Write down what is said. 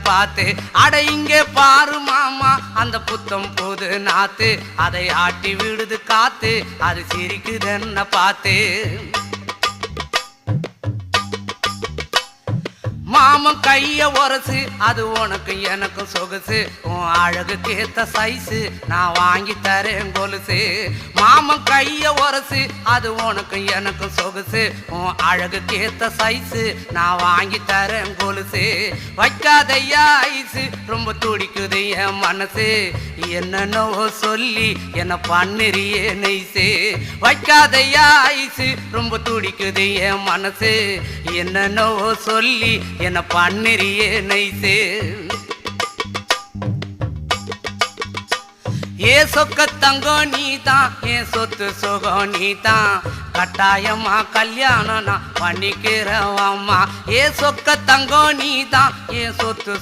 பார்த்து அட இங்கே பாரு மாமா அந்த புத்தம் புது நாத்து அதை ஆட்டி விடுது காத்து அது சிரிக்குதுன்னு பார்த்து மாமன் கைய உரசு அது உனக்கு எனக்கு சொகுசு உன் அழகுக்கு ஏத்த சைஸு நான் வாங்கி தரேன் கொலுசு மாமன் கைய உரசு அது உனக்கு எனக்கு சொகுசு உன் அழகுக்கு ஏத்த சைஸு நான் வாங்கி தரேன் கொலுசு வைக்காதையா ஐசு ரொம்ப துடிக்குது என் மனசு என்னன்னோ சொல்லி என்ன பண்ணுறியே நெய்சு வைக்காதையா ஐசு ரொம்ப துடிக்குது என் மனசு என்னன்னோ சொல்லி என்ன பண்ணுறியே நைசு ஏ சொக்க தங்கம் நீதான் என் சொத்து சுகம் நீதான் கட்டாயமா கல்யாணம் நான் பண்ணிக்கிறேன் அம்மா ஏ சொக்க தங்கம் நீதான் என் சொத்து